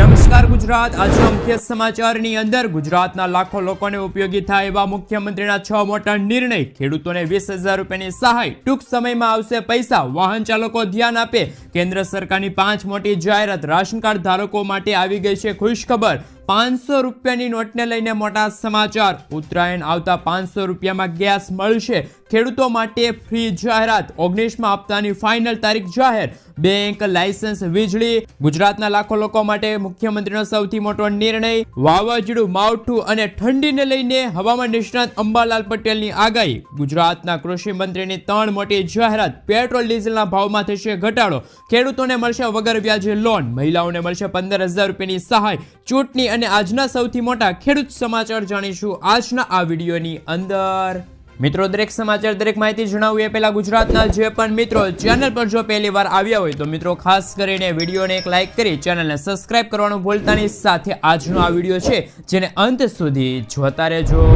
નમસ્કાર ગુજરાત। આજના મુખ્ય સમાચારની અંદર ગુજરાતના લાખો લોકોને ઉપયોગી થાય એવા મુખ્યમંત્રીના 6 મોટા નિર્ણય, ખેડૂતોને 20,000 રૂપિયાની સહાય, ટૂંક સમયમાં આવશે પૈસા, વાહન ચાલકો ધ્યાન આપે, કેન્દ્ર સરકારની 5 મોટી જાહેરાત, રાશન કાર્ડ ધારકો માટે આવી ગઈ છે ખુશખબર, 500 રૂપિયાની નોટને લઈને મોટા સમાચાર, ઉત્તરાયણ આવતા 500 રૂપિયામાં ગેસ મળશે, ખેડૂતો માટે ફ્રી જાહેરાત, 19મા હપ્તાની ફાઇનલ તારીખ જાહેર, બેંક લાયસન્સ, વીજળી, ગુજરાતના લાખો લોકો માટે મુખ્યમંત્રીનો સૌથી મોટો નિર્ણય, વાવાઝોડું, માવઠું અને ઠંડીને લઈને હવામાન નિષ્ણાત અંબાલાલ પટેલની આગાહી, ગુજરાતના કૃષિ મંત્રીની 3 મોટી જાહેરાત, પેટ્રોલ ડીઝલના ભાવમાં થશે ઘટાડો, ખેડૂતોને મળશે વગર વ્યાજે લોન, મહિલાઓને મળશે 15,000 રૂપિયાની સહાય, ચૂંટણી અને આજના સૌથી મોટા ખેડૂત સમાચાર જાણીશું આજના આ વિડીયોની અંદર। મિત્રો, દરેક સમાચાર, દરેક માહિતી જણાવું એ પહેલા ગુજરાતના જે પણ મિત્રો ચેનલ પર જો પહેલી વાર આવ્યા હોય તો મિત્રો ખાસ કરીને વિડીયોને એક લાઇક કરી ચેનલને સબસ્ક્રાઇબ કરવાનું ભૂલતા નહીં। સાથે આજનો આ વિડીયો છે જેને અંત સુધી જોતા રહેજો।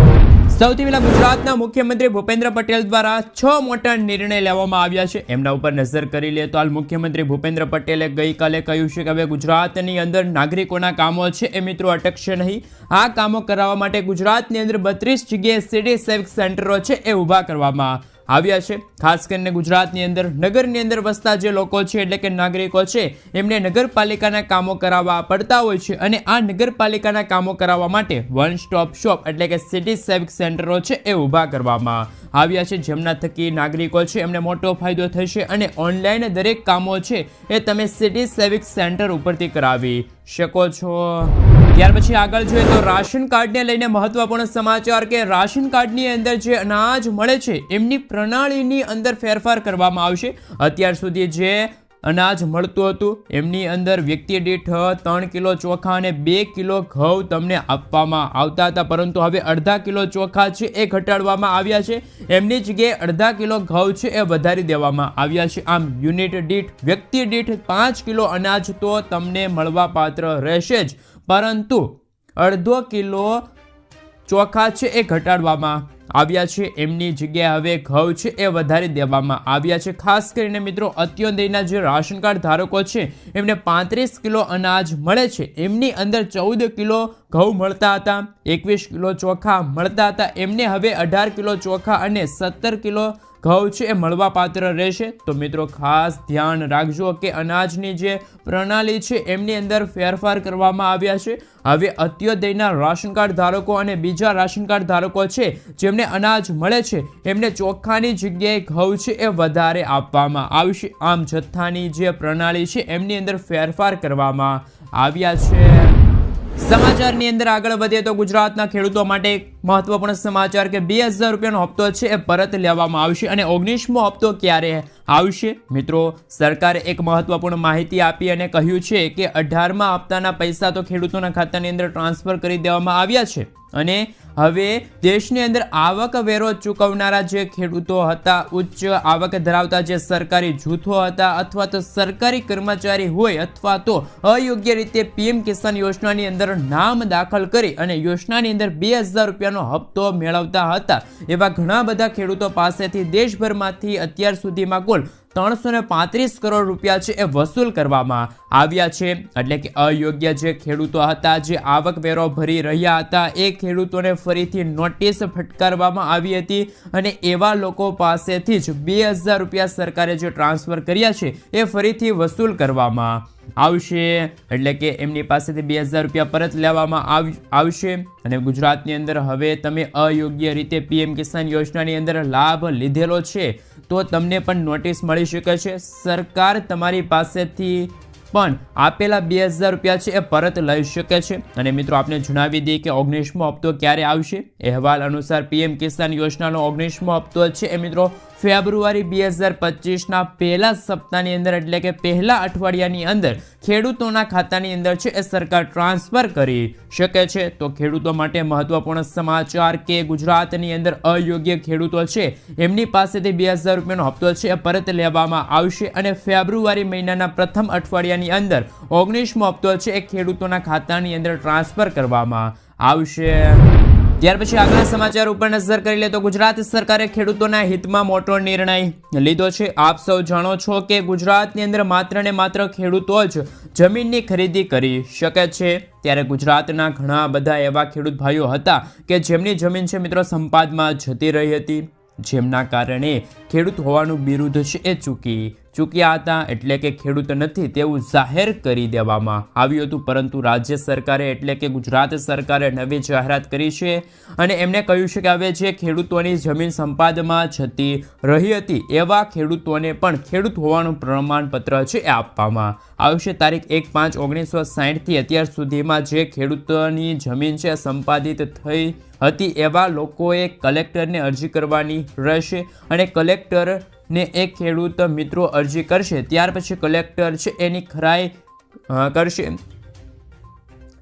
સૌથી પહેલા ગુજરાતના મુખ્યમંત્રી ભૂપેન્દ્ર પટેલ દ્વારા 6 મોટા નિર્ણય લેવામાં આવ્યા છે, એમના ઉપર નજર કરી લે તો હાલ મુખ્યમંત્રી ભૂપેન્દ્ર પટેલે ગઈકાલે કહ્યું છે કે હવે ગુજરાતની અંદર નાગરિકોના કામો છે એ મિત્રો અટકશે નહીં। આ કામો કરાવવા માટે ગુજરાતની અંદર 32 જગ્યાએ સિટી સેવિક સેન્ટરો છે એ ઊભા કરવામાં આવ્યા છે। ખાસ કરીને ગુજરાતની અંદર નગરની અંદર વસતા જે લોકો છે એટલે કે નાગરિકો છે એમને નગરપાલિકાના કામો કરાવવા પડતા હોય છે અને આ નગરપાલિકાના કામો કરાવવા માટે વન સ્ટોપ શોપ એટલે કે સિટી સેવિક સેન્ટરો છે એ ઊભા કરવામાં આવ્યા છે, જેમના થકી નાગરિકો છે એમને મોટો ફાયદો થશે અને ઓનલાઈન દરેક કામો છે એ તમે સિટી સેવિક સેન્ટર ઉપરથી કરાવી શકો છો। ત્યાર પછી આગળ જોઈએ તો રાશન કાર્ડને લઈને મહત્વપૂર્ણ સમાચાર કે રાશન કાર્ડની અંદર જે અનાજ મળે છે એમની પ્રણાલીની અંદર ફેરફાર કરવામાં આવશે। અત્યાર સુધી જે અનાજ મળતું હતું એમની અંદર વ્યક્તિ દીઠ 3 કિલો ચોખા અને 2 કિલો ઘઉં તમને આપવામાં આવતા હતા, પરંતુ હવે અડધા કિલો ચોખા છે એ ઘટાડવામાં આવ્યા છે, એમની જગ્યાએ અડધા કિલો ઘઉં છે એ વધારી દેવામાં આવ્યા છે। આમ યુનિટ દીઠ વ્યક્તિ દીઠ 5 કિલો અનાજ તો તમને મળવા પાત્ર રહેશે જ, પરંતુ અડધો કિલો ચોખા છે એ ઘટાડવામાં આવ્યા છે, એમની જગ્યાએ હવે ઘઉં છે એ વધારી દેવામાં આવ્યા છે। ખાસ કરીને મિત્રો અત્યોદયના જે રાશન કાર્ડ ધારકો છે એમને 35 કિલો અનાજ મળે છે, એમની અંદર 14 કિલો ઘઉં મળતા હતા, 21 કિલો ચોખા મળતા હતા, એમને હવે 18 કિલો ચોખા અને 17 કિલો ઘઉં છે એ મળવા પાત્ર રહેશે। તો મિત્રો ખાસ ધ્યાન રાખજો કે અનાજની જે પ્રણાલી છે એમની અંદર ફેરફાર કરવામાં આવ્યા છે। હવે અત્યોદયના રાશન કાર્ડ ધારકો અને બીજા રાશન કાર્ડ ધારકો છે જેમને અનાજ મળે છે એમને ચોખાની જગ્યાએ ઘઉં છે એ વધારે આપવામાં આવશે। આમ જથ્થાની જે પ્રણાલી છે એમની અંદર ફેરફાર કરવામાં આવ્યા છે। સમાચારની અંદર આગળ વધીએ તો ગુજરાતના ખેડૂતો માટે મહત્વપૂર્ણ સમાચાર કે 2,000 રૂપિયાનો હપ્તો છે એ પરત લેવામાં આવશે અને 19મો હપ્તો ક્યારે આવશે? મિત્રો, સરકારે એક મહત્વપૂર્ણ માહિતી આપી અને કહ્યું છે કે 18મા હપ્તાના પૈસા તો ખેડૂતોના ખાતાની અંદર ટ્રાન્સફર કરી દેવામાં આવ્યા છે અને હવે દેશની અંદર આવક વેરો ચૂકવનારા જે ખેડૂતો હતા, ઉચ્ચ આવક ધરાવતા જે સરકારી જૂથો હતા અથવા તો સરકારી કર્મચારી હોય અથવા તો અયોગ્ય રીતે પીએમ કિસાન યોજનાની અંદર નામ દાખલ કરી અને યોજનાની અંદર 2,000 રૂપિયાનો હપ્તો મેળવતા હતા એવા ઘણા બધા ખેડૂતો પાસેથી દેશભરમાંથી અત્યાર સુધીમાં કુલ 335 કરોડ રૂપિયા છે એ વસૂલ કરવામાં આવ્યા છે। એટલે કે અયોગ્ય જે ખેડૂતો હતા, જે આવક વેરો ભરી રહ્યા હતા, એ ખેડૂતોને ફરીથી નોટિસ ફટકારવામાં આવી હતી અને એવા લોકો પાસેથી જ 2,000 રૂપિયા સરકારે જે ટ્રાન્સફર કર્યા છે એ ફરીથી વસૂલ કરવામાં આવશે। એટલે કે એમની પાસેથી 2,000 રૂપિયા પરત લેવામાં આવશે અને ગુજરાતની અંદર હવે તમે અયોગ્ય રીતે પીએમ કિસાન યોજનાની અંદર લાભ લીધેલો છે તો તમને પણ નોટિસ મળી શકે છે। સરકાર તમારી પાસેથી પણ આપેલા 2,000 રૂપિયા છે એ પરત લઈ શકે છે। અને મિત્રો, આપને જણાવી દઈએ કે 19મો હપ્તો ક્યારે આવશે? અહેવાલ અનુસાર પીએમ કિસાન યોજનાનો 19મો હપ્તો છે એ મિત્રો ફેબ્રુઆરી 2025ના પહેલા સપ્તાહની અંદર એટલે કે પહેલા અઠવાડિયાની અંદર ખેડૂતોના ખાતાની અંદર છે એ સરકાર ટ્રાન્સફર કરી શકે છે। તો ખેડૂતો માટે મહત્વપૂર્ણ સમાચાર કે ગુજરાતની અંદર અયોગ્ય ખેડૂતો છે એમની પાસેથી 2,000 રૂપિયાનો હપ્તો છે એ પરત લેવામાં આવશે અને ફેબ્રુઆરી મહિનાના પ્રથમ અઠવાડિયાની અંદર 19મો હપ્તો છે એ ખેડૂતોના ખાતાની અંદર ટ્રાન્સફર કરવામાં આવશે। ત્યાર પછી આગળના સમાચાર ઉપર નજર કરી લે તો ગુજરાત સરકારે ખેડૂતોના હિતમાં મોટો નિર્ણય લીધો છે. આપ સૌ જાણો છો કે ગુજરાતની અંદર માત્ર ને માત્ર ખેડૂતો જ જમીનની ખરીદી કરી શકે છે. ત્યારે ગુજરાતના ઘણા બધા એવા ખેડૂત ભાઈઓ હતા કે જેમની જમીન છે મિત્રો સંપાદમાં જતી રહી હતી, જેમના કારણે ખેડૂત હોવાનું બિરુદ છે એ ચૂક્યા હતા, એટલે કે ખેડૂત નથી તેવું જાહેર કરી દેવામાં આવ્યું હતું. પરંતુ રાજ્ય સરકારે એટલે કે ગુજરાત સરકારે નવી જાહેરાત કરી છે અને એમણે કહ્યું છે કે હવે જે ખેડૂતોની જમીન સંપાદમાં જતી રહી હતી એવા ખેડૂતોને પણ ખેડૂત હોવાનું પ્રમાણપત્ર છે એ આપવામાં આવશે. તારીખ 1/5/1960 થી અત્યાર સુધીમાં જે ખેડૂતોની જમીન છે સંપાદિત થઈ હતી એવા લોકોએ કલેક્ટરને અરજી કરવાની રહેશે અને કલેક્ટરને એક ખેડૂત મિત્રો અરજી કરશે ત્યાર પછી કલેક્ટર છે એની ખરાઈ કરશે.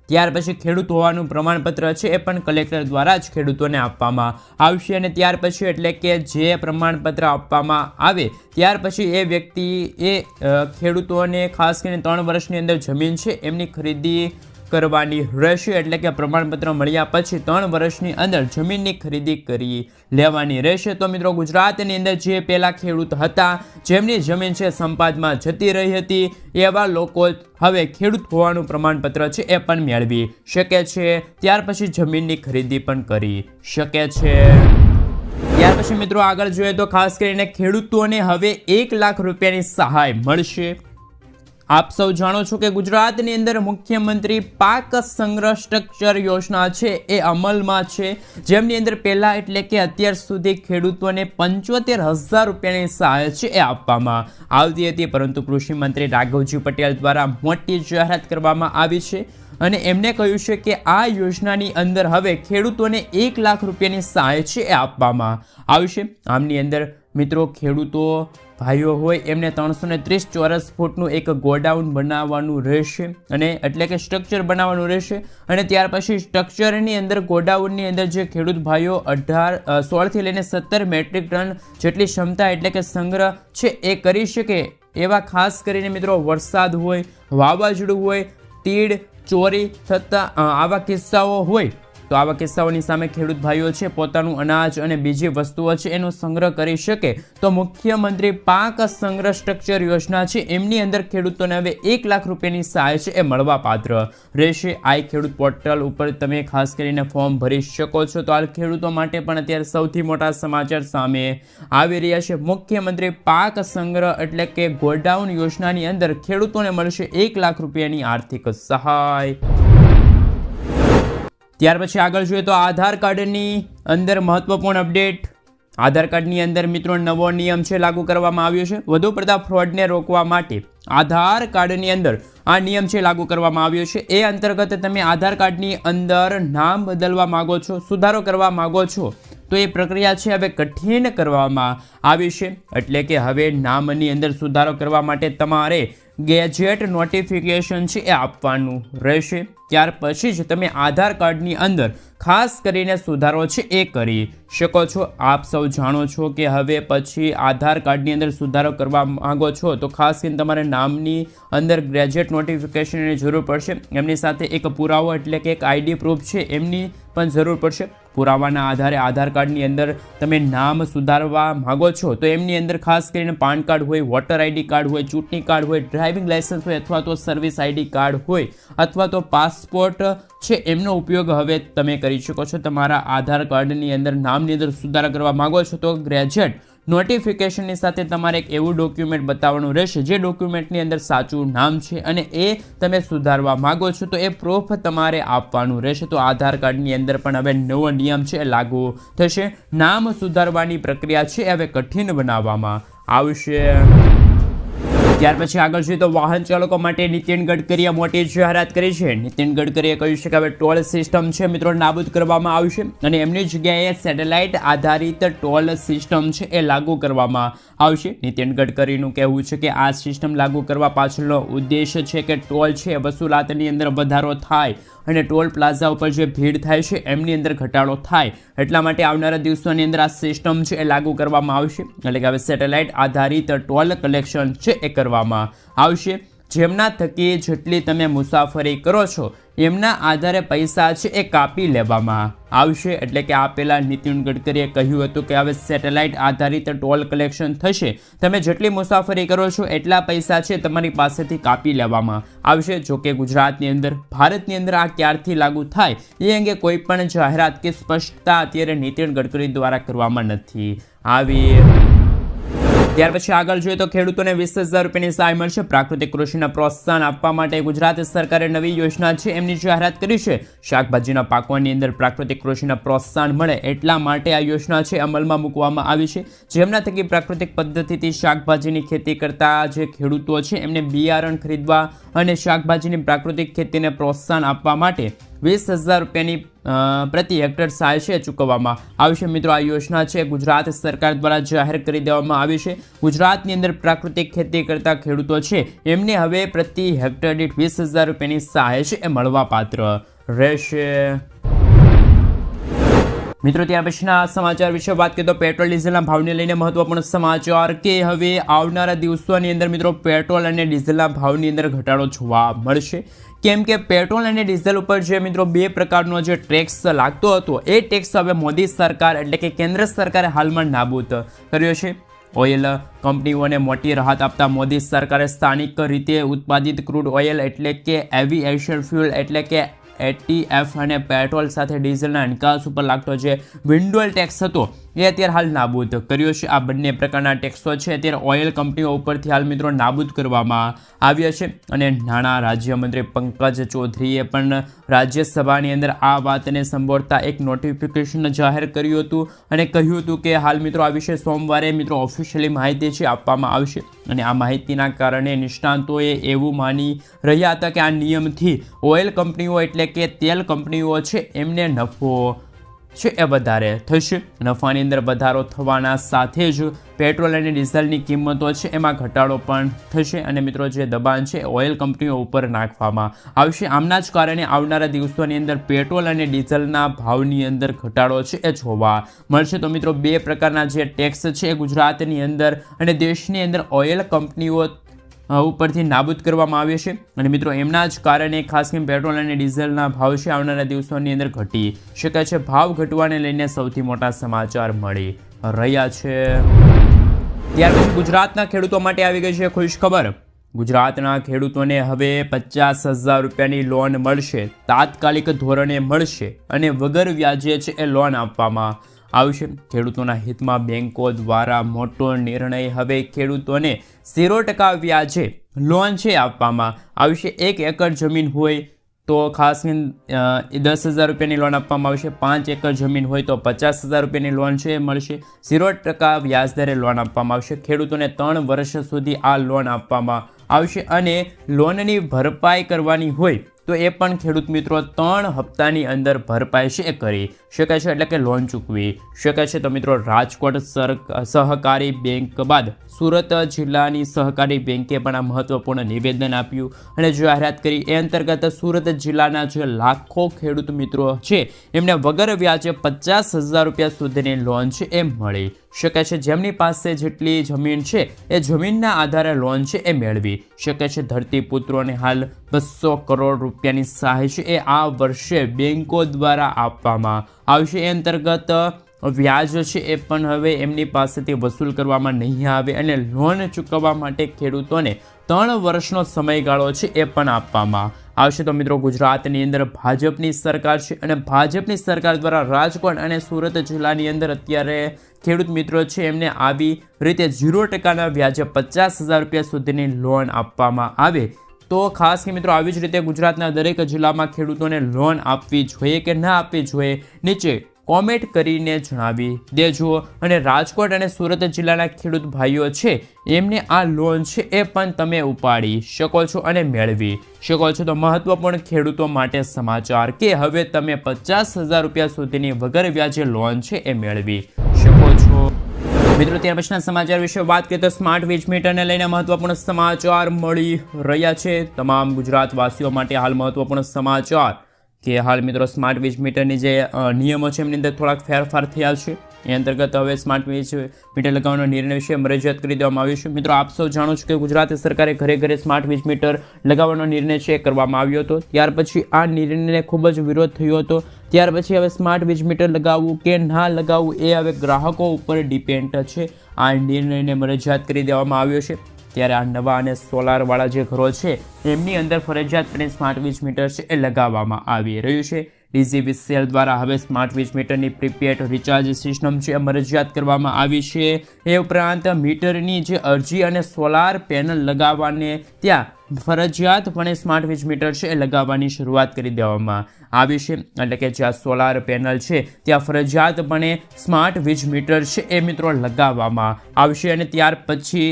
ત્યાર પછી ખેડૂત હોવાનું પ્રમાણપત્ર છે એ પણ કલેક્ટર દ્વારા જ ખેડૂતોને આપવામાં આવશે અને ત્યાર પછી એટલે કે જે પ્રમાણપત્ર આપવામાં આવે ત્યાર પછી એ વ્યક્તિ એ ખેડૂતોને ખાસ કરીને 3 વર્ષની અંદર જમીન છે એમની ખરીદી કરવાની રહેશે, એટલે કે પ્રમાણપત્ર મળ્યા પછી 3 વર્ષની અંદર જમીનની ખરીદી કરી લેવાની રહેશે. તો મિત્રો ગુજરાતની અંદર જે પહેલા ખેડૂત હતા જેમની જમીન છે સંપાદમાં જતી રહી હતી એવા લોકો હવે ખેડૂત હોવાનું પ્રમાણપત્ર છે એ પણ મેળવી શકે છે. ત્યાર પછી જમીનની ખરીદી પણ કરી શકે છે. ત્યાર પછી મિત્રો આગળ જોઈએ તો ખાસ કરીને ખેડૂતોને હવે 1 લાખ રૂપિયાની સહાય મળશે. આપ સૌ જાણો છો કે ગુજરાતની અંદર મુખ્યમંત્રી પાક સંગ્રહ સ્ટ્રક્ચર યોજના છે એ અમલમાં છે, જેમની અંદર પહેલા એટલે કે અત્યાર સુધી ખેડૂતોને 75,000 રૂપિયાની સહાય છે એ આપવામાં આવતી હતી. પરંતુ કૃષિ મંત્રી રાઘવજી પટેલ દ્વારા મોટી જાહેરાત કરવામાં આવી છે અને એમણે કહ્યું છે કે આ યોજનાની અંદર હવે ખેડૂતોને 1 લાખ રૂપિયાની સહાય છે એ આપવામાં આવશે. આમની અંદર મિત્રો ખેડૂતો ભાઈઓ હોય એમને 330 ચોરસ ફૂટનું એક ગોડાઉન બનાવવાનું રહેશે અને એટલે કે સ્ટ્રક્ચર બનાવવાનું રહેશે અને ત્યાર પછી સ્ટ્રક્ચરની અંદર ગોડાઉનની અંદર જે ખેડૂત ભાઈઓ 16 થી લઈને 17 મેટ્રિક ટન જેટલી ક્ષમતા એટલે કે સંગ્રહ છે એ કરી શકે એવા ખાસ કરીને મિત્રો વરસાદ હોય, વાવાઝોડું હોય, તીડ ચોરી થતા આવા કિસ્સાઓ હોય તો આવા કિસ્સાઓની સામે ખેડૂત ભાઈઓ છે પોતાનું અનાજ અને બીજી વસ્તુઓ છે એનો સંગ્રહ કરી શકે તો મુખ્યમંત્રી પાક સંગ્રહ સ્ટ્રક્ચર યોજના છે એમની અંદર ખેડૂતોને હવે 1 લાખ રૂપિયાની સહાય છે એ મળવા પાત્ર રહેશે. આ ખેડૂત પોર્ટલ ઉપર તમે ખાસ કરીને ફોર્મ ભરી શકો છો. તો હાલ ખેડૂતો માટે પણ અત્યારે સૌથી મોટા સમાચાર સામે આવી રહ્યા છે. મુખ્યમંત્રી પાક સંગ્રહ એટલે કે ગોડાઉન યોજનાની અંદર ખેડૂતોને મળશે 1 લાખ રૂપિયાની આર્થિક સહાય. ત્યાર પછી આગળ જોઈએ તો આધાર કાર્ડની અંદર મહત્વપૂર્ણ અપડેટ. આધાર કાર્ડની અંદર મિત્રો નવો નિયમ છે લાગુ કરવામાં આવ્યો છે. વધુ પડતા ફ્રોડને રોકવા માટે આધાર કાર્ડની અંદર આ નિયમ છે લાગુ કરવામાં આવ્યો છે. એ અંતર્ગત તમે આધાર કાર્ડની અંદર નામ બદલવા માંગો છો, સુધારો કરવા માંગો છો તો એ પ્રક્રિયા છે હવે કઠિન કરવામાં આવી છે. એટલે કે હવે નામની અંદર સુધારો કરવા માટે તમારે ગેજેટ નોટિફિકેશન છે એ આપવાનું રહેશે. ત્યાર પછી જ તમે આધાર કાર્ડની અંદર ખાસ કરીને સુધારો છે એ કરી શકો છો. આપ સૌ જાણો છો કે હવે પછી આધાર કાર્ડની અંદર સુધારો કરવા માંગો છો તો ખાસ કરીને તમારે નામની અંદર ગેજેટ નોટિફિકેશનની જરૂર પડશે. એમની સાથે એક પુરાવો એટલે કે એક આઈડી પ્રૂફ છે એમની પણ જરૂર પડશે. પુરાવાના આધારે આધાર કાર્ડની અંદર તમે નામ સુધારવા માંગો છો તો એમની અંદર ખાસ કરીને પાન કાર્ડ હોય, વોટર આઈડી કાર્ડ હોય, ચૂંટણી કાર્ડ હોય, ડ્રાઇવિંગ લાયસન્સ હોય અથવા તો સર્વિસ આઈડી કાર્ડ હોય અથવા તો પાસપોર્ટ છે એમનો ઉપયોગ હવે તમે કરી શકો છો. તમારા આધાર કાર્ડની અંદર નામની અંદર સુધારા કરવા માંગો છો તો ગ્રેજ્યુએટ નોટિફિકેશનની સાથે તમારે એક એવું ડોક્યુમેન્ટ બતાવવાનું રહેશે જે ડોક્યુમેન્ટની અંદર સાચું નામ છે અને એ તમે સુધારવા માંગો છો તો એ પ્રૂફ તમારે આપવાનું રહેશે. તો આધાર કાર્ડની અંદર પણ હવે નવો નિયમ છે લાગુ થશે. નામ સુધારવાની પ્રક્રિયા છે હવે કઠિન બનાવવામાં આવશે. ત્યાર પછી આગળ જોઈએ તો વાહન ચાલકો માટે નીતિન ગડકરીએ મોટી જાહેરાત કરી છે. નીતિન ગડકરીએ કહ્યું છે કે હવે ટોલ સિસ્ટમ છે મિત્રો નાબૂદ કરવામાં આવશે અને એમની જગ્યાએ સેટેલાઇટ આધારિત ટોલ સિસ્ટમ છે એ લાગુ કરવામાં આવશે. નીતિન ગડકરીનું કહેવું છે કે આ સિસ્ટમ લાગુ કરવા પાછળનો ઉદ્દેશ છે કે ટોલ છે વસૂલાતની અંદર વધારો થાય અને ટોલ પ્લાઝા ઉપર જે ભીડ થાય છે એમની અંદર ઘટાડો થાય. એટલા માટે આવનારા દિવસોની અંદર આ સિસ્ટમ છે એ લાગુ કરવામાં આવશે. એટલે કે હવે સેટેલાઇટ આધારિત ટોલ કલેક્શન છે એ કરવામાં આવશે. જેમના થકી જેટલી તમે મુસાફરી કરો છો એમના આધારે પૈસા છે એ કાપી લેવામાં આવશે. એટલે કે આ પહેલાં નીતિન ગડકરીએ કહ્યું હતું કે હવે સેટેલાઇટ આધારિત ટોલ કલેક્શન થશે. તમે જેટલી મુસાફરી કરો છો એટલા પૈસા છે તમારી પાસેથી કાપી લેવામાં આવશે. જો કે ગુજરાતની અંદર, ભારતની અંદર આ ક્યારથી લાગુ થાય એ અંગે કોઈ પણ જાહેરાત કે સ્પષ્ટતા અત્યારે નીતિન ગડકરી દ્વારા કરવામાં નથી આવી. ત્યાર પછી આગળ જોઈએ તો ખેડૂતોને 20,000 રૂપિયાની સહાય મળશે. પ્રાકૃતિક કૃષિને પ્રોત્સાહન આપવા માટે ગુજરાત સરકારે નવી યોજના છે એમની જાહેરાત કરી છે. શાકભાજીના પાકોની અંદર પ્રાકૃતિક કૃષિને પ્રોત્સાહન મળે એટલા માટે આ યોજના છે અમલમાં મૂકવામાં આવી છે, જેમના થકી પ્રાકૃતિક પદ્ધતિથી શાકભાજીની ખેતી કરતા જે ખેડૂતો છે એમને બિયારણ ખરીદવા અને શાકભાજીની પ્રાકૃતિક ખેતીને પ્રોત્સાહન આપવા માટે 20,000 રૂપિયાની પ્રતિ હેક્ટર સહાય છે ચૂકવવામાં આવશે. મિત્રો, આ યોજના છે ગુજરાત સરકાર દ્વારા જાહેર કરી દેવામાં આવી છે. ગુજરાતની અંદર પ્રાકૃતિક ખેતી કરતા ખેડૂતો છે એમને હવે પ્રતિ હેક્ટર દીઠ 20,000 રૂપિયાની સહાય છે એ મળવાપાત્ર રહેશે. મિત્રો, ત્યાર પછીના સમાચાર વિશે વાત કરીએ તો પેટ્રોલ ડીઝલના ભાવને લઈને મહત્વપૂર્ણ સમાચાર કે હવે આવનારા દિવસોની અંદર મિત્રો પેટ્રોલ અને ડીઝલના ભાવની અંદર ઘટાડો જોવા મળશે. કેમ કે પેટ્રોલ અને ડીઝલ ઉપર જે મિત્રો 2 પ્રકારનો જે ટેક્સ લાગતો હતો એ ટેક્સ હવે મોદી સરકાર એટલે કે કેન્દ્ર સરકારે હાલમાં નાબૂદ કર્યો છે. ઓઇલ કંપનીઓને મોટી રાહત આપતા મોદી સરકારે સ્થાનિક રીતે ઉત્પાદિત ક્રૂડ ઓઇલ એટલે કે એવિએશન ફ્યુલ એટલે કે ATF અને પેટ્રોલ સાથે ડીઝલના નિકાસ ઉપર લાગતો જે વિન્ડોલ ટેક્સ હતો એ અત્યારે હાલ નાબૂદ કર્યો છે. આ બંને પ્રકારના ટેક્સો છે અત્યારે ઓઇલ કંપનીઓ ઉપરથી હાલ મિત્રો નાબૂદ કરવામાં આવ્યા છે. અને નાણાં રાજ્યમંત્રી પંકજ ચૌધરીએ પણ રાજ્યસભાની અંદર આ વાતને સંબોધતા એક નોટિફિકેશન જાહેર કર્યું હતું અને કહ્યું હતું કે હાલ મિત્રો આ વિશે સોમવારે મિત્રો ઓફિશિયલી માહિતી છે આપવામાં આવશે. અને આ માહિતીના કારણે નિષ્ણાંતોએ એવું માની રહ્યા હતા કે આ નિયમથી ઓઇલ કંપનીઓ એટલે કે તેલ કંપનીઓ છે એમને નફો છે એ વધારે થશે. નફાની અંદર વધારો થવાના સાથે જ પેટ્રોલ અને ડીઝલની કિંમતો છે એમાં ઘટાડો પણ થશે. અને મિત્રો જે દબાણ છે ઓઇલ કંપનીઓ ઉપર નાખવામાં આવશે. આમના જ કારણે આવનારા દિવસોની અંદર પેટ્રોલ અને ડીઝલના ભાવની અંદર ઘટાડો છે એ જોવા મળશે. તો મિત્રો 2 પ્રકારના જે ટેક્સ છે એ ગુજરાતની અંદર અને દેશની અંદર ઓઇલ કંપનીઓ ઉપરથી નાબૂદ કરવામાં આવે છે. અને મિત્રો એમના જ કારણે ખાસ કરીને પેટ્રોલ અને ડીઝલના ભાવ છે આવનારા દિવસોની અંદર ઘટી શકે છે. ભાવ ઘટવાને લઈને સૌથી મોટા સમાચાર મળી રહ્યા છે. ત્યાર પછી ગુજરાતના ખેડૂતો માટે આવી ગઈ છે ખુશ ખબર. ગુજરાતના ખેડૂતોને હવે 50,000 રૂપિયાની લોન મળશે, તાત્કાલિક ધોરણે મળશે અને વગર વ્યાજે છે એ લોન આપવામાં આવશે. ખેડૂતોના હિતમાં બેંકો દ્વારા મોટો નિર્ણય. હવે ખેડૂતોને 0% વ્યાજે લોન છે આપવામાં આવશે. 1 એકર જમીન હોય તો ખાસ કરીને 10,000 રૂપિયાની લોન આપવામાં આવશે. 5 એકર જમીન હોય તો 50,000 રૂપિયાની લોન છે મળશે. 0% વ્યાજદરે લોન આપવામાં આવશે. ખેડૂતોને 3 વર્ષ સુધી આ લોન આપવામાં આવશે. અને લોનની ભરપાઈ કરવાની હોય તો એ પણ ખેડૂત મિત્રો 3 હપ્તાની અંદર ભરપાઈ છે એ કરી શકે છે, એટલે કે લોન ચૂકવી શકે છે. તો મિત્રો રાજકોટ સહકારી બેંક બાદ સુરત જિલ્લાની સહકારી બેંકે પણ આ મહત્વપૂર્ણ નિવેદન આપ્યું અને જાહેરાત કરી. એ અંતર્ગત સુરત જિલ્લાના જે લાખો ખેડૂત મિત્રો છે એમને વગર વ્યાજે 50,000 રૂપિયા સુધીની લોન છે એ મળી શકે છે. જેમની પાસે જેટલી જમીન છે એ જમીનના આધારે લોન છે એ મેળવી શકે છે. ધરતીપુત્રોને હાલ 200 કરોડ રૂપિયાની સહાય છે એ આ વર્ષે બેંકો દ્વારા આપવામાં આવશે. એ અંતર્ગત વ્યાજ છે એ પણ હવે એમની પાસેથી વસૂલ કરવામાં નહીં આવે અને લોન ચૂકવવા માટે ખેડૂતોને 3 વર્ષનો સમયગાળો છે એ પણ આપવામાં આવશે. તો મિત્રો ગુજરાતની અંદર ભાજપની સરકાર છે અને ભાજપની સરકાર દ્વારા રાજકોટ અને સુરત જિલ્લાની અંદર અત્યારે ખેડૂત મિત્રો છે એમને આવી રીતે 0%ના વ્યાજે 50,000 રૂપિયા સુધીની લોન આપવામાં આવે. તો ખાસ કે મિત્રો આવી જ રીતે ગુજરાતના દરેક જિલ્લામાં ખેડૂતોને લોન આપવી જોઈએ કે ના આપવી જોઈએ નીચે કોમેન્ટ કરીને જણાવી દેજો. અને રાજકોટ અને સુરત જિલ્લાના ખેડૂત ભાઈઓ છે એમને આ લોન છે એ પણ તમે ઉપાડી શકો છો અને મેળવી શકો છો. તો મહત્વપૂર્ણ ખેડૂતો માટે સમાચાર કે હવે તમે 50,000 રૂપિયા સુધીની વગર વ્યાજે લોન છે એ મેળવી શકો છો. મિત્રો ત્યાર પછીના સમાચાર વિશે વાત કરીએ તો સ્માર્ટ વીજ મીટરને લઈને મહત્વપૂર્ણ સમાચાર મળી રહ્યા છે તમામ ગુજરાતવાસીઓ માટે. હાલ મહત્વપૂર્ણ સમાચાર કે હાલ મિત્રો સ્માર્ટ વીજ મીટરની જે નિયમો છે એમની અંદર થોડાક ફેરફાર થયા છે. એ અંતર્ગત હવે સ્માર્ટ વીજ મીટર લગાવવાનો નિર્ણય વિશે મરજિયાત કરી દેવામાં આવ્યો છે. મિત્રો આપ સૌ જાણો છો કે ગુજરાત સરકારે ઘરે ઘરે સ્માર્ટ વીજ મીટર લગાવવાનો નિર્ણય છે કરવામાં આવ્યો હતો. ત્યાર પછી આ નિર્ણયને ખૂબ જ વિરોધ થયો હતો. ત્યાર પછી હવે સ્માર્ટ વીજ મીટર લગાવવું કે ના લગાવવું એ હવે ગ્રાહકો ઉપર ડિપેન્ડ છે. આ નિર્ણયને મરજિયાત કરી દેવામાં આવ્યો છે. ત્યારે આ નવા અને સોલારવાળા જે ઘરો છે એમની અંદર ફરજિયાતપણે સ્માર્ટ વીજ મીટર છે એ લગાવવામાં આવી રહ્યું છે. DGVCL દ્વારા હવે સ્માર્ટ વીજ મીટરની પ્રીપેડ રિચાર્જ સિસ્ટમ છે મરજિયાત કરવામાં આવી છે. એ ઉપરાંત મીટરની જે અરજી અને સોલાર પેનલ લગાવવાને ત્યાં ફરજિયાતપણે સ્માર્ટ વીજ મીટર છે એ લગાવવાની શરૂઆત કરી દેવામાં આવી છે. એટલે કે જ્યાં સોલાર પેનલ છે ત્યાં ફરજિયાતપણે સ્માર્ટ વીજ મીટર છે એ મિત્રો લગાવવામાં આવશે. અને ત્યાર પછી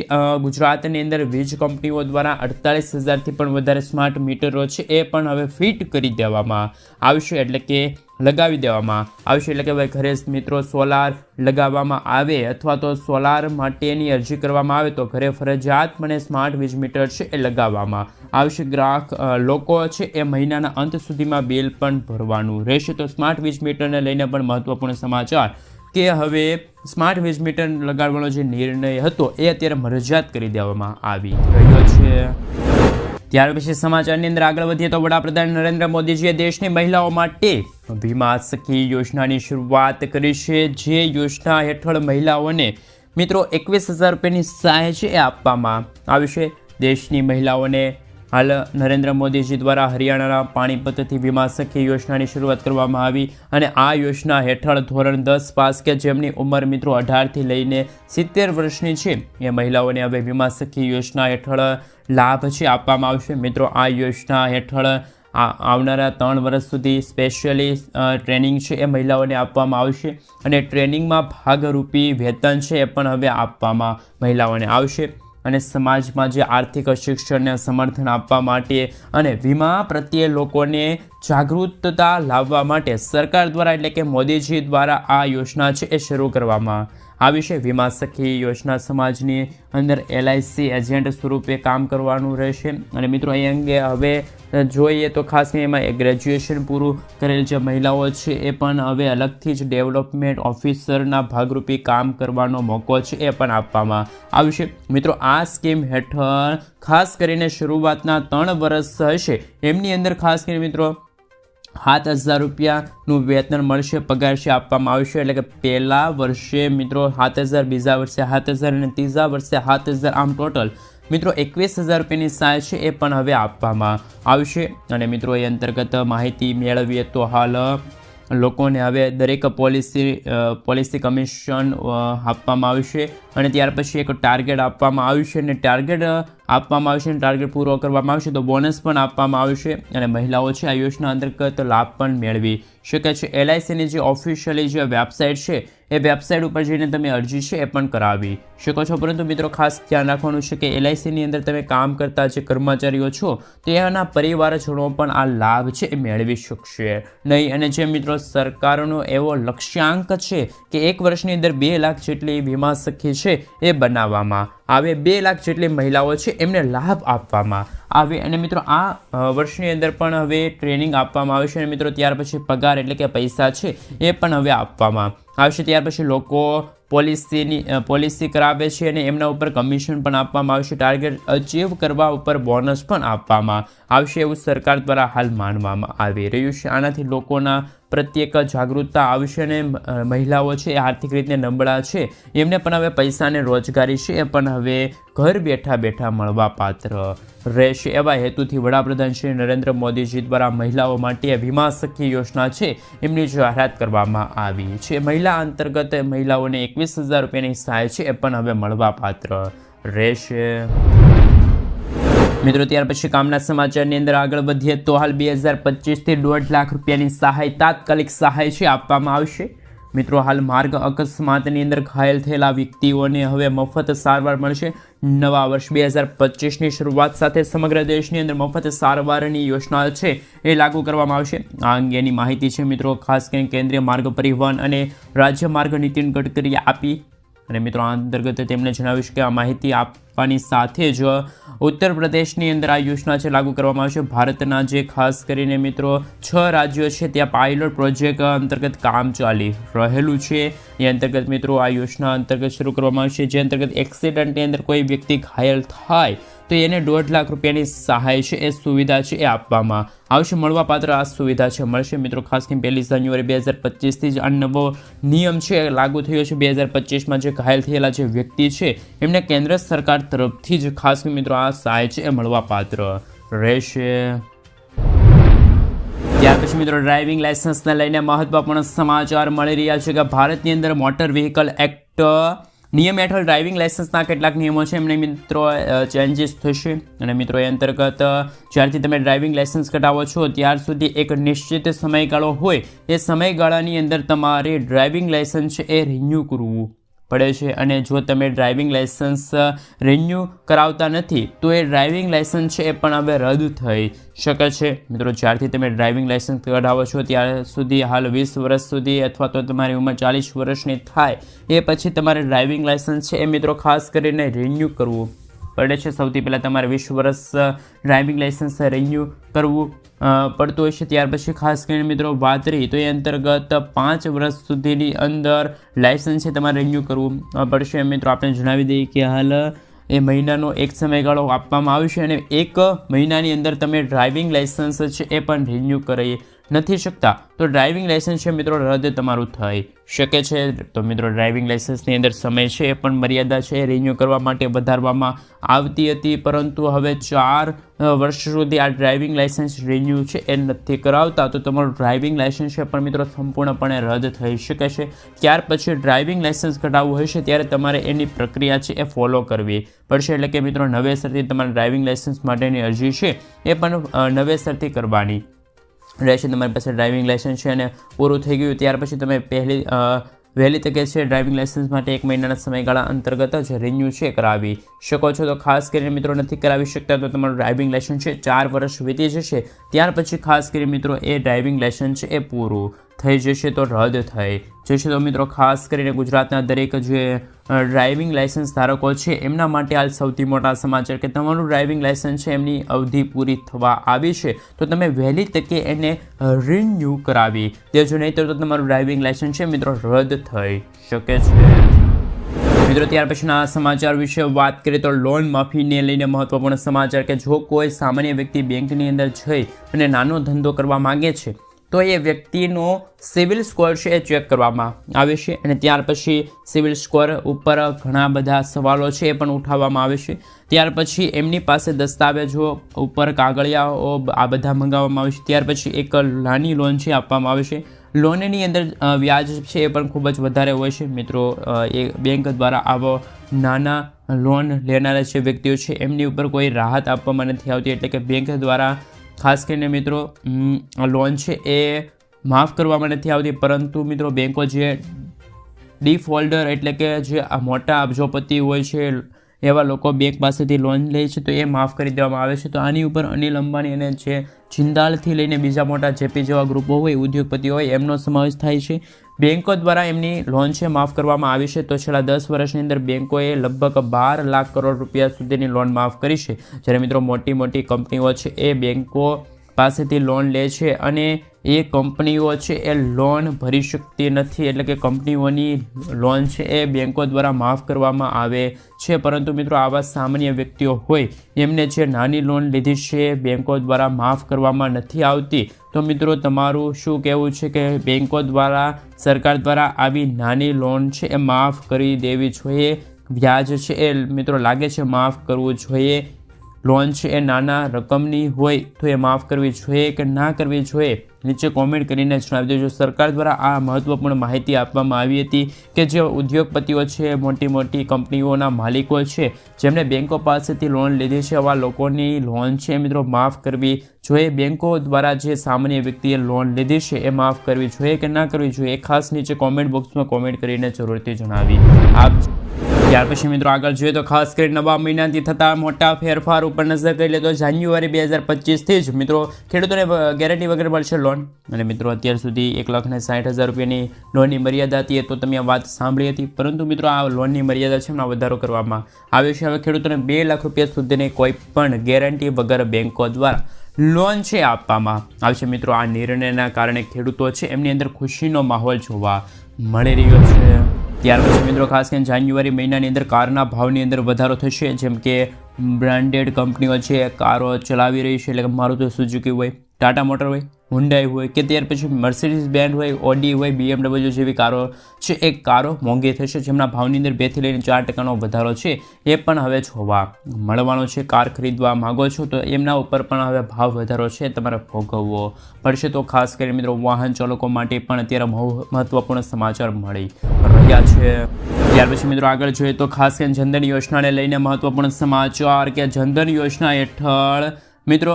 ગુજરાતની અંદર વીજ કંપનીઓ દ્વારા 48,000થી પણ વધારે સ્માર્ટ મીટરો છે એ પણ હવે ફિટ કરી દેવામાં આવશે. એટલે કે લગાવી દેવામાં આવશે. એટલે કે ભાઈ ઘરે મિત્રો સોલાર લગાવવામાં આવે અથવા તો સોલાર માટેની અરજી કરવામાં આવે તો ઘરે ફરજિયાતપણે સ્માર્ટ વીજ મીટર છે એ લગાવવામાં આવશે. ગ્રાહક લોકો છે એ મહિનાના અંત સુધીમાં બિલ પણ ભરવાનું રહેશે. તો સ્માર્ટ વીજ મીટરને લઈને પણ મહત્વપૂર્ણ સમાચાર કે હવે સ્માર્ટ વીજ મીટર લગાડવાનો જે નિર્ણય હતો એ અત્યારે મરજિયાત કરી દેવામાં આવી રહ્યો છે. ત્યાર પછી સમાચારની અંદર આગળ વધીએ તો વડાપ્રધાન નરેન્દ્ર મોદીજીએ દેશની મહિલાઓ માટે વીમા સખી યોજનાની શરૂઆત કરી છે. જે યોજના હેઠળ મહિલાઓને મિત્રો 21,000 રૂપિયાની સહાય છે એ આપવામાં આવશે. દેશની મહિલાઓને હાલ નરેન્દ્ર મોદીજી દ્વારા હરિયાણાના પાણીપતથી વીમા સખી યોજનાની શરૂઆત કરવામાં આવી અને આ યોજના હેઠળ ધોરણ 10 પાસ કે જેમની ઉંમર મિત્રો 18થી લઈને 70 વર્ષની છે એ મહિલાઓને હવે વીમા સખી યોજના હેઠળ લાભ છે આપવામાં આવશે. મિત્રો આ યોજના હેઠળ આવનારા 3 વર્ષ સુધી સ્પેશિયલી ટ્રેનિંગ છે એ મહિલાઓને આપવામાં આવશે અને ટ્રેનિંગમાં ભાગરૂપી વેતન છે એ પણ હવે આપવામાં મહિલાઓને આવશે. અને સમાજમાં જે આર્થિક શિક્ષણને સમર્થન આપવા માટે અને વીમા પ્રત્યે લોકોને જાગૃતતા લાવવા માટે સરકાર દ્વારા એટલે કે મોદીજી દ્વારા આ યોજના છે એ શરૂ કરવામાં આવી છે. વીમા સખી યોજના સમાજની અંદર LIC એજન્ટ સ્વરૂપે કામ કરવાનું રહેશે. અને મિત્રો એ અંગે હવે જોઈએ તો ખાસ એમાં ગ્રેજ્યુએશન પૂરું કરેલ જે મહિલાઓ છે એ પણ હવે અલગથી જ ડેવલપમેન્ટ ઓફિસરના ભાગરૂપે કામ કરવાનો મોકો છે એ પણ આપવામાં આવશે. મિત્રો આ સ્કીમ હેઠળ ખાસ કરીને શરૂઆતના 3 વર્ષ હશે એમની અંદર ખાસ કરીને મિત્રો 7,000 રૂપિયાનું વેતન મળશે, પગાર છે આપવામાં આવશે. એટલે કે પહેલા વર્ષે મિત્રો 7,000, બીજા વર્ષે 7,000 અને ત્રીજા વર્ષે 7,000, આમ ટોટલ મિત્રો 21,000 રૂપિયાની સહાય છે એ પણ હવે આપવામાં આવશે. અને મિત્રો એ અંતર્ગત માહિતી મેળવીએ તો હાલ લોકોને હવે દરેક પોલિસી કમિશન આપવામાં આવશે અને ત્યાર પછી એક ટાર્ગેટ આપવામાં આવશે અને ટાર્ગેટ આપવામાં આવશે અને ટાર્ગેટ પૂરો કરવામાં આવશે તો બોનસ પણ આપવામાં આવશે. અને મહિલાઓ છે આ યોજના અંતર્ગત લાભ પણ મેળવી શકે છે. LICની જે ઓફિશિયલી જે વેબસાઇટ છે એ વેબસાઇટ ઉપર જઈને તમે અરજી છે એ પણ કરાવી શકો છો. પરંતુ મિત્રો ખાસ ધ્યાન રાખવાનું છે કે LICની અંદર તમે કામ કરતા જે કર્મચારીઓ છો તેના પરિવારજનો પણ આ લાભ છે એ મેળવી શકશે નહીં. અને જે મિત્રો સરકારનો એવો લક્ષ્યાંક છે કે 1 વર્ષની અંદર 2 લાખ જેટલી વીમા સખી છે એ બનાવવામાં આવે, 2 લાખ જેટલી મહિલાઓ છે એમને લાભ આપવામાં આવે. અને મિત્રો આ વર્ષની અંદર પણ હવે ટ્રેનિંગ આપવામાં આવશે અને મિત્રો ત્યાર પછી પગાર એટલે કે પૈસા છે એ પણ હવે આપવામાં આવશે. ત્યાર પછી લોકો પોલિસી કરાવે છે અને એમના ઉપર કમિશન પણ આપવામાં આવશે. ટાર્ગેટ અચીવ કરવા ઉપર બોનસ પણ આપવામાં આવશે એવું સરકાર દ્વારા હાલ માનવામાં આવી રહ્યું છે. આનાથી લોકોના પ્રત્યેક જાગૃતતા આવશે અને મહિલાઓ છે એ આર્થિક રીતે નબળા છે એમને પણ હવે પૈસાને રોજગારી છે એ પણ હવે ઘર બેઠા બેઠા મળવા પાત્ર રહેશે. એવા હેતુથી વડાપ્રધાન શ્રી નરેન્દ્ર મોદીજી દ્વારા મહિલાઓ માટે વીમા સખી યોજના છે એમની જાહેરાત કરવામાં આવી છે. મહિલા અંતર્ગત મહિલાઓને 21,000 રૂપિયાની સહાય છે એ પણ હવે મળવા પાત્ર રહેશે. મિત્રો ત્યાર પછી કામના સમાચારની અંદર આગળ વધીએ તો હાલ 2025થી 1.5 લાખ રૂપિયાની સહાય તાત્કાલિક સહાય છે આપવામાં આવશે. મિત્રો હાલ માર્ગ અકસ્માતની અંદર ઘાયલ થયેલા વ્યક્તિઓને હવે મફત સારવાર મળશે. નવા વર્ષ 2025ની શરૂઆત સાથે સમગ્ર દેશની અંદર મફત સારવારની યોજના છે એ લાગુ કરવામાં આવશે. આ અંગેની માહિતી છે મિત્રો ખાસ કરીને કેન્દ્રીય માર્ગ પરિવહન અને રાજ્ય માર્ગ નીતિન ગડકરીએ આપી અને મિત્રો આ અંતર્ગત તેમણે જણાવ્યું છે કે આ માહિતી આપવાની સાથે જ ઉત્તર પ્રદેશની અંદર આ યોજના છે લાગુ કરવામાં આવશે. ભારતના જે ખાસ કરીને મિત્રો 6 રાજ્યો છે ત્યાં પાયલોટ પ્રોજેક્ટ અંતર્ગત કામ ચાલી રહેલું છે. એ અંતર્ગત મિત્રો આ યોજના અંતર્ગત શરૂ કરવામાં આવશે, જે અંતર્ગત એક્સિડન્ટની અંદર કોઈ વ્યક્તિ ઘાયલ થાય તો એને 1.5 લાખ રૂપિયાની સહાય છે એ સુવિધા છે એ આપવામાં આવશે. મળવાપાત્ર આ સુવિધા છે મળશે મિત્રો. ખાસ કરીને 1 જાન્યુઆરી 2025થી જ આ નવો નિયમ છે લાગુ થયો છે. 2025માં જે ઘાયલ થયેલા જે વ્યક્તિ છે એમને કેન્દ્ર સરકાર તરફથી જ ખાસ કરીને મિત્રો આ સહાય છે એ મળવાપાત્ર રહેશે. ત્યાર પછી મિત્રો ડ્રાઇવિંગ લાયસન્સને લઈને મહત્વપૂર્ણ સમાચાર મળી રહ્યા છે કે ભારતની અંદર મોટર વ્હીકલ એક્ટ નિયમ હેઠળ ડ્રાઇવિંગ લાયસન્સના કેટલાક નિયમો છે એમને મિત્રો ચેન્જીસ થશે. અને મિત્રો એ અંતર્ગત જ્યારથી તમે ડ્રાઇવિંગ લાયસન્સ કઢાવો છો ત્યાર સુધી એક નિશ્ચિત સમયગાળો હોય, એ સમયગાળાની અંદર તમારે ડ્રાઇવિંગ લાયસન્સ એ રિન્યૂ કરવું પડે છે. અને જો તમે ડ્રાઇવિંગ લાયસન્સ રિન્યૂ કરાવતા નથી તો એ ડ્રાઇવિંગ લાયસન્સ છે એ પણ હવે રદ થઈ શકે છે. મિત્રો જ્યારથી તમે ડ્રાઇવિંગ લાયસન્સ કઢાવો છો ત્યાર સુધી હાલ 20 વર્ષ સુધી અથવા તો તમારી ઉંમર 40 વર્ષની થાય એ પછી તમારે ડ્રાઇવિંગ લાયસન્સ છે એ મિત્રો ખાસ કરીને રિન્યૂ કરવું પડે છે. સૌથી પહેલાં તમારે 20 વર્ષ ડ્રાઇવિંગ લાયસન્સ રિન્યૂ કરવું પડતું હોય છે. ત્યાર પછી ખાસ કરીને મિત્રો વાત રહી તો એ અંતર્ગત 5 વર્ષ સુધીની અંદર લાયસન્સ છે તમારે રિન્યૂ કરવું પડશે. મિત્રો આપણે જણાવી દઈએ કે હાલ એ મહિનાનો એક સમયગાળો આપવામાં આવશે અને 1 મહિનાની અંદર તમે ડ્રાઇવિંગ લાયસન્સ છે એ પણ રિન્યૂ કરી નથી શકતા તો ડ્રાઇવિંગ લાયસન્સ છે મિત્રો રદ તમારું થઈ શકે છે. તો મિત્રો ડ્રાઇવિંગ લાયસન્સની અંદર સમય છે એ પણ મર્યાદા છે રિન્યૂ કરવા માટે વધારવામાં આવતી હતી, પરંતુ હવે 4 વર્ષ સુધી આ ડ્રાઇવિંગ લાયસન્સ રિન્યૂ છે એ નથી કરાવતા તો તમારું ડ્રાઇવિંગ લાયસન્સ છે પણ મિત્રો સંપૂર્ણપણે રદ થઈ શકે છે. ત્યાર પછી ડ્રાઇવિંગ લાયસન્સ કઢાવવું હશે ત્યારે તમારે એની પ્રક્રિયા છે એ ફોલો કરવી પડશે. એટલે કે મિત્રો નવેસરથી તમારા ડ્રાઇવિંગ લાયસન્સ માટેની અરજી છે એ પણ નવેસરથી કરવાની રહેશે. તમારી પાસે ડ્રાઇવિંગ લાયસન્સ છે અને પૂરું થઈ ગયું ત્યાર પછી તમે વહેલી તકે છે ડ્રાઇવિંગ લાયસન્સ માટે 1 મહિનાના સમયગાળા અંતર્ગત જ રિન્યૂ છે કરાવી શકો છો. તો ખાસ કરીને મિત્રો નથી કરાવી શકતા તો તમારું ડ્રાઇવિંગ લાયસન્સ છે 4 વર્ષ વીતી જશે ત્યાર પછી ખાસ કરીને મિત્રો એ ડ્રાઇવિંગ લાયસન્સ છે એ પૂરું થઈ જશે તો રદ થઈ જશે. તો મિત્રો ખાસ કરીને ગુજરાતના દરેક જે ડ્રાઇવિંગ લાયસન્સ ધારકો છે એમના માટે હાલ સૌથી મોટા સમાચાર કે તમારું ડ્રાઇવિંગ લાયસન્સ છે એમની અવધિ પૂરી થવા આવી છે તો તમે વહેલી તકે એને રિન્યૂ કરાવી દેજો, નહીં તો તમારું ડ્રાઇવિંગ લાયસન્સ છે મિત્રો રદ થઈ શકે છે. મિત્રો ત્યાર પછીના સમાચાર વિશે વાત કરીએ તો લોન માફીને લઈને મહત્વપૂર્ણ સમાચાર કે જો કોઈ સામાન્ય વ્યક્તિ બેંકની અંદર જઈ અને નાનો ધંધો કરવા માંગે છે તો એ વ્યક્તિનો સિવિલ સ્કોર છે એ ચેક કરવામાં આવે છે અને ત્યાર પછી સિવિલ સ્કોર ઉપર ઘણા બધા સવાલો છે એ પણ ઉઠાવવામાં આવે છે. ત્યાર પછી એમની પાસે દસ્તાવેજો ઉપર કાગળિયાઓ આ બધા મંગાવવામાં આવે છે. ત્યાર પછી એક નાની લોન છે આપવામાં આવે છે. લોનની અંદર વ્યાજ છે એ પણ ખૂબ જ વધારે હોય છે. મિત્રો એ બેંક દ્વારા આવો નાના લોન લેનારા જે વ્યક્તિઓ છે એમની ઉપર કોઈ રાહત આપવામાં નથી આવતી, એટલે કે બેંક દ્વારા ખાસ કરીને મિત્રો લોન છે એ માફ કરવામાં નથી આવતી, પરંતુ મિત્રો બેંકો જે ડિફોલ્ટર એટલે કે જે આ મોટા અબજોપતિ હોય છે એવા લોકો બેંક પાસેથી લોન લે છે તો એ માફ કરી દેવામાં આવે છે. તો આની ઉપર અનિલ અંબાણી અને જે જિંદાલથી લઈને બીજા મોટા જેપી જેવા ગ્રુપો હોય ઉદ્યોગપતિઓ હોય એમનો સમાવેશ થાય છે. બેંકો દ્વારા એમની લોન છે માફ કરવામાં આવી છે. તો છેલ્લા 10 વર્ષની અંદર બેંકોએ લગભગ 12 લાખ કરોડ રૂપિયા સુધીની લોન માફ કરી છે. જ્યારે મિત્રો મોટી મોટી કંપનીઓ છે એ બેંકો પાસેથી લોન લે છે અને એ કંપનીઓ છે એ લોન ભરી શકતી નથી, એટલે કે કંપનીઓની લોન છે એ બેંકો દ્વારા માફ કરવામાં આવે છે. પરંતુ મિત્રો આવા સામાન્ય વ્યક્તિઓ હોય એમને જે નાની લોન લીધી છે બેંકો દ્વારા માફ કરવામાં નથી આવતી તો મિત્રો તમારું શું કહેવું છે કે બેંકો દ્વારા સરકાર દ્વારા આવી નાની લોન છે એ માફ કરી દેવી જોઈએ? વ્યાજ છે એ મિત્રો લાગે છે માફ કરવું જોઈએ? લોન છે એ નાના રકમની હોય તો એ માફ કરવી જોઈએ કે ના કરવી જોઈએ? નીચે કોમેન્ટ કરીને જણાવી દેજો. સરકાર દ્વારા આ મહત્વપૂર્ણ માહિતી આપવામાં આવી હતી કે જે ઉદ્યોગપતિઓ છે, મોટી મોટી કંપનીઓના માલિકો છે જેમણે બેંકો પાસેથી લોન લીધી છે, આવા લોકોની લોન છે મિત્રો માફ કરવી જોઈએ. બેંકો દ્વારા જે સામાન્ય વ્યક્તિએ લોન લીધી છે એ માફ કરવી જોઈએ કે ના કરવી જોઈએ? ખાસ નીચે કોમેન્ટ બોક્સમાં કોમેન્ટ કરીને જરૂરથી જણાવી આપજો. ત્યાર પછી મિત્રો આગળ જોઈએ તો ખાસ કરીને નવા મહિનાથી થતા મોટા ફેરફાર ઉપર નજર કરી લે તો જાન્યુઆરી 2025થી જ મિત્રો ખેડૂતોને ગેરંટી વગર મળશે લોન. અને મિત્રો અત્યાર સુધી 1,60,000 રૂપિયાની લોનની મર્યાદા હતી, તો તમે આ વાત સાંભળી હતી. પરંતુ મિત્રો આ લોનની મર્યાદા છે એમાં વધારો કરવામાં આવ્યો છે. હવે ખેડૂતોને 2 લાખ રૂપિયા સુધીની કોઈ પણ ગેરંટી વગર બેંકો દ્વારા લોન છે આપવામાં આવશે. મિત્રો આ નિર્ણયના કારણે ખેડૂતો છે એમની અંદર ખુશીનો માહોલ જોવા મળી રહ્યો છે. ત્યાર પછી મિત્રો ખાસ કરીને જાન્યુઆરી મહિનાની અંદર કારના ભાવની અંદર વધારો થશે. જેમ કે બ્રાન્ડેડ કંપનીઓ છે કારો ચલાવી રહી છે, એટલે કે મારુતિ સુઝુકી હોય, ટાટા મોટર હોય, હુન્ડાઈ હોય કે ત્યાર પછી મર્સિડીઝ બેન્ઝ હોય, ઓડી હોય, BMW જેવી કારો છે એ કારો મોંઘી થશે, જેમના ભાવની અંદર 2 થી લઈને 4% વધારો છે એ પણ હવે જોવા મળવાનો છે. કાર ખરીદવા માગો છો તો એમના ઉપર પણ હવે ભાવ વધારો છે તમારે ભોગવવો પડશે. તો ખાસ કરીને મિત્રો વાહન ચાલકો માટે પણ અત્યારે મહત્વપૂર્ણ સમાચાર મળી રહ્યા છે. ત્યાર પછી મિત્રો આગળ જોઈએ તો ખાસ કરીને જનધન યોજનાને લઈને મહત્વપૂર્ણ સમાચાર કે જનધન યોજના હેઠળ મિત્રો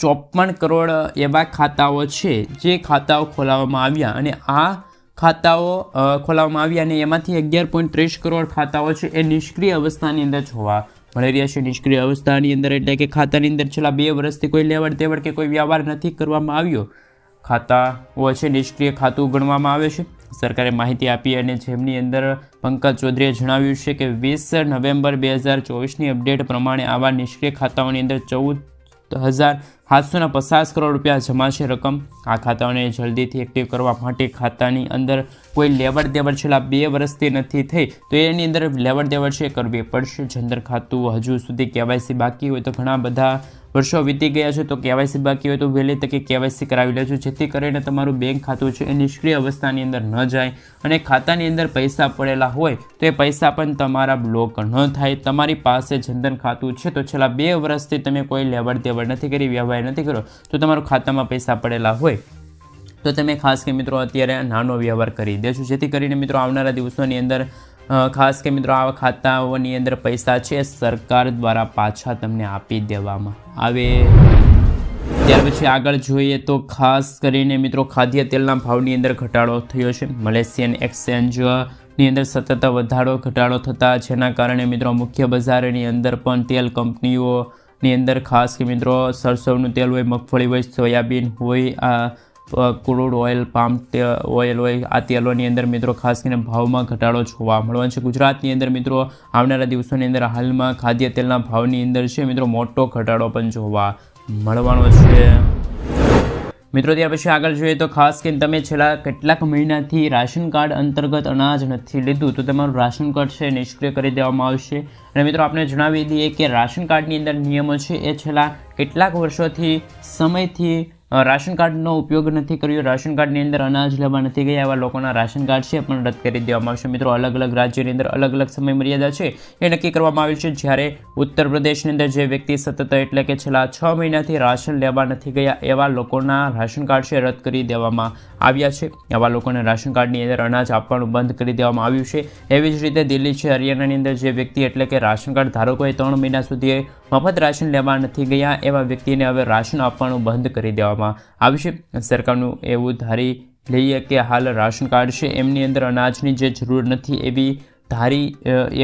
54 કરોડ એવા ખાતાઓ છે જે ખાતાઓ ખોલાવવામાં આવ્યા, અને આ ખાતાઓ ખોલાવવામાં આવ્યા અને એમાંથી 11.30 કરોડ ખાતાઓ છે એ નિષ્ક્રિય અવસ્થાની અંદર જોવા મળી રહ્યા છે. નિષ્ક્રિય અવસ્થાની અંદર એટલે કે ખાતાની અંદર છેલ્લા 2 વર્ષથી કોઈ લેવડ દેવડ કે કોઈ વ્યવહાર નથી કરવામાં આવ્યો, ખાતાઓ છે નિષ્ક્રિય ખાતું ગણવામાં આવે છે. સરકારે માહિતી આપી અને જેમની અંદર પંકજ ચૌધરીએ જણાવ્યું છે કે 20 નવેમ્બર 2024ની અપડેટ પ્રમાણે આવા નિષ્ક્રિય ખાતાઓની અંદર 14,750 કરોડ રૂપિયા જમા છે રકમ. આ ખાતાઓને જલ્દીથી એક્ટિવ કરવા માટે ખાતાની અંદર કોઈ લેવડ દેવડ છેલ્લા 2 વર્ષથી નથી થઈ તો એની અંદર લેવડ દેવડ છે કરવી પડશે. જનધન ખાતું હજુ સુધી KYC બાકી હોય તો ઘણા બધા વર્ષો વીતી ગયા છે તો KYC બાકી હોય તો વહેલી તકે KYC કરાવી લેજો, જેથી કરીને તમારું બેંક ખાતું છે એ નિષ્ક્રિય અવસ્થાની અંદર ન જાય અને ખાતાની અંદર પૈસા પડેલા હોય તો એ પૈસા પણ તમારા બ્લોક ન થાય. તમારી પાસે જનધન ખાતું છે તો છેલ્લા 2 વર્ષથી તમે કોઈ લેવડ દેવડ નથી કરી, વ્યવહાર નથી કર્યો, તો તમારું ખાતામાં પૈસા પડેલા હોય તો તમે ખાસ કે મિત્રો અત્યારે નાનો વ્યવહાર કરી દેજો, જેથી કરીને મિત્રો આવનારા દિવસોની અંદર ખાસ કે મિત્રો આવા ખાતાઓની અંદર પૈસા છે સરકાર દ્વારા પાછા તમને આપી દેવામાં આવે. ત્યાર પછી આગળ જોઈએ તો ખાસ કરીને મિત્રો ખાદ્ય તેલના ભાવની અંદર ઘટાડો થયો છે. મલેશિયન એક્સચેન્જની અંદર સતત વધારો ઘટાડો થતાં જેના કારણે મિત્રો મુખ્ય બજારની અંદર પણ તેલ કંપનીઓની અંદર ખાસ કે મિત્રો સરસવનું તેલ હોય, મગફળી હોય, સોયાબીન હોય, ક્રૂડ ઓઇલ, પામ ઓઇલ હોય, આ તેલોની અંદર મિત્રો ખાસ કરીને ભાવમાં ઘટાડો જોવા મળવાનો છે. ગુજરાતની અંદર મિત્રો આવનારા દિવસોની અંદર હાલમાં ખાદ્ય તેલના ભાવની અંદર છે મિત્રો મોટો ઘટાડો પણ જોવા મળવાનો છે. મિત્રો ત્યાર પછી આગળ જોઈએ તો ખાસ કરીને તમે છેલ્લા કેટલાક મહિનાથી રાશન કાર્ડ અંતર્ગત અનાજ નથી લીધું તો તમારું રાશન કાર્ડ છે નિષ્ક્રિય કરી દેવામાં આવશે. અને મિત્રો આપણે જણાવી દઈએ કે રાશન કાર્ડની અંદર નિયમો છે એ છેલ્લા કેટલાક વર્ષોથી સમયથી રાશન કાર્ડનો ઉપયોગ નથી કર્યો, રાશન કાર્ડની અંદર અનાજ લેવા નથી ગયા, એવા લોકોના રાશન કાર્ડ છે પણ રદ કરી દેવામાં આવશે. મિત્રો અલગ અલગ રાજ્યોની અંદર અલગ અલગ સમય મર્યાદા છે એ નક્કી કરવામાં આવેલ છે. જ્યારે ઉત્તર પ્રદેશની અંદર જે વ્યક્તિ સતત એટલે કે છેલ્લા 6 મહિનાથી રાશન લેવા નથી ગયા એવા લોકોના રાશન કાર્ડ છે રદ કરી દેવામાં આવ્યા છે. એવા લોકોને રાશન કાર્ડની અંદર અનાજ આપવાનું બંધ કરી દેવામાં આવ્યું છે. એવી જ રીતે દિલ્હી છે, હરિયાણાની અંદર જે વ્યક્તિ એટલે કે રાશન કાર્ડ ધારકોએ 3 મહિના સુધી મફત રાશન લેવા નથી ગયા એવા વ્યક્તિને હવે રાશન આપવાનું બંધ કરી દેવામાં આવશે. સરકારનું એવું ધારી લઈએ કે હાલ રાશન કાર્ડ છે એમની અંદર અનાજની જે જરૂર નથી એવી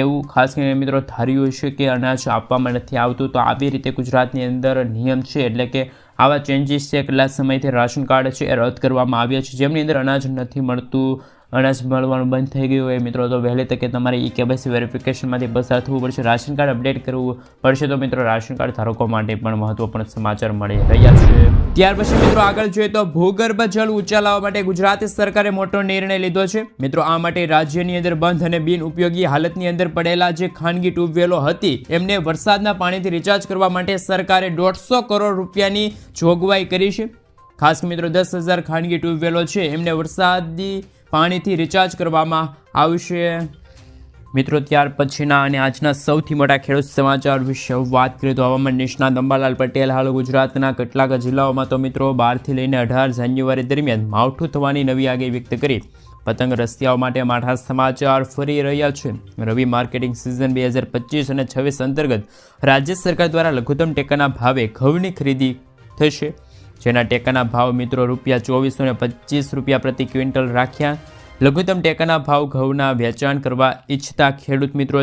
એવું ખાસ કરીને મિત્રો ધાર્યું છે કે અનાજ આપવામાં નથી આવતું. તો આવી રીતે ગુજરાતની અંદર નિયમ છે એટલે કે આવા ચેન્જીસ છે કેટલા સમયથી રાશન કાર્ડ છે એ રદ કરવામાં આવ્યા છે. જેમની અંદર અનાજ નથી મળતું, અનાજ મળવાનું બંધ થઈ ગયું હોય મિત્રો તો વહેલી તકે તમારે KYC વેરિફિકેશનમાંથી પસાર થવું પડશે, રાશન કાર્ડ અપડેટ કરવું પડશે. તો મિત્રો રાશન કાર્ડ ધારકો માટે પણ મહત્વપૂર્ણ સમાચાર મળી રહ્યા છે. ત્યાર પછી મિત્રો આગળ જોઈએ તો ભૂગર્ભ જળ ઊંચા લાવવા માટે ગુજરાત સરકારે મોટો નિર્ણય લીધો છે. મિત્રો આ માટે રાજ્યની અંદર બંધ અને બિનઉપયોગી હાલતની અંદર પડેલા જે ખાનગી ટ્યુબવેલો હતી એમને વરસાદના પાણીથી રિચાર્જ કરવા માટે સરકારે 150 કરોડ રૂપિયાની જોગવાઈ કરી છે. ખાસ મિત્રો 10,000 ખાનગી ટ્યુબવેલો છે એમને વરસાદી પાણીથી રિચાર્જ કરવામાં આવશે. મિત્રો ત્યાર પછીના અને આજના સૌથી મોટા ખેડૂત સમાચાર વિશે વાત કરીએ તો હવામાન નિષ્ણાત અંબાલાલ પટેલ હાલ ગુજરાતના કેટલાક જિલ્લાઓમાં તો મિત્રો 12 થી લઈને 18 જાન્યુઆરી દરમિયાન માવઠું થવાની નવી આગાહી વ્યક્ત કરી. પતંગ રસિયાઓ માટે માઠા સમાચાર ફરી રહ્યા છે. રવિ માર્કેટિંગ સિઝન 2025 અને 26 અંતર્ગત રાજ્ય સરકાર દ્વારા લઘુત્તમ ટેકાના ભાવે ઘઉંની ખરીદી થશે, જેના ટેકાના ભાવ મિત્રો ₹2425 પ્રતિ ક્વિન્ટલ રાખ્યા લઘુત્તમ ટેકાના ભાવ ઘઉંના વેચાણ કરવા ઈચ્છતા ખેડૂત મિત્રો